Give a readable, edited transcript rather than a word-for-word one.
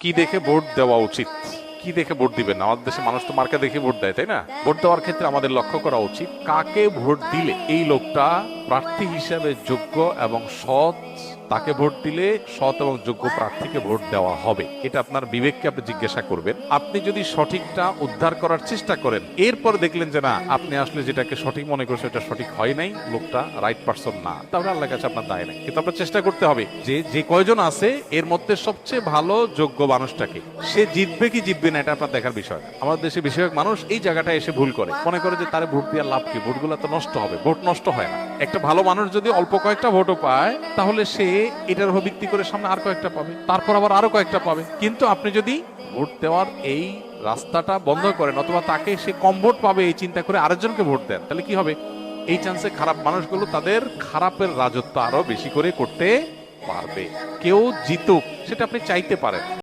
কি দেখে ভোট দেওয়া উচিত, কি দেখে ভোট দিবেন? আমাদের দেশে মানুষ তো মার্কা দেখে ভোট দেয়, তাই না? ভোট দেওয়ার ক্ষেত্রে আমাদের লক্ষ্য করা উচিত কাকে ভোট দিলে এই লোকটা প্রার্থী হিসেবে যোগ্য এবং সৎ। তাকে ভোট দিলে সৎ এবং যোগ্য প্রার্থীকে ভোট দেওয়া হবে, এটা আপনার বিবেককে আপনি জিজ্ঞাসা করবেন। আপনি যদি সঠিকটা উদ্ধার করার চেষ্টা করেন, এরপর দেখলেন যে না, আপনি আসলে যেটাকে সঠিক মনে করছেন এটা সঠিক হয় নাই, লোকটা রাইট পারসন না, তাহলে আল্লাহর কাছে আপনার দায় নাই। কিন্তু আপনার চেষ্টা করতে হবে যে যে কয়জন আছে এর মধ্যে সবচেয়ে ভালো যোগ্য মানুষটাকে, সে জিতবে কি জিতবে না এটা আপনার দেখার বিষয় না। আমাদের দেশে বেশিরভাগ মানুষ এই জায়গাটা এসে ভুল করে, মনে করে যে তারে ভোট দেওয়ার লাভ কি, ভোটগুলো তো নষ্ট হবে। ভোট নষ্ট হয় না। একটা ভালো মানুষ যদি অল্প কয়েকটা ভোটও পায়, তাহলে সে এটার উপর ভিত্তি করে সামনে আর কয়েকটা পাবে, তারপর আবার আরো কয়েকটা পাবে। কিন্তু আপনি যদি ভোট দেওয়ার এই রাস্তাটা বন্ধ করেন, অথবা তাকে সে কম ভোট পাবে এই চিন্তা করে আরেকজনকে ভোট দেন, তাহলে কি হবে? এই চান্সে খারাপ মানুষগুলো তাদের খারাপের রাজত্ব আরো বেশি করে করতে পারবে। কেউ জিতুক সেটা আপনি চাইতে পারেন,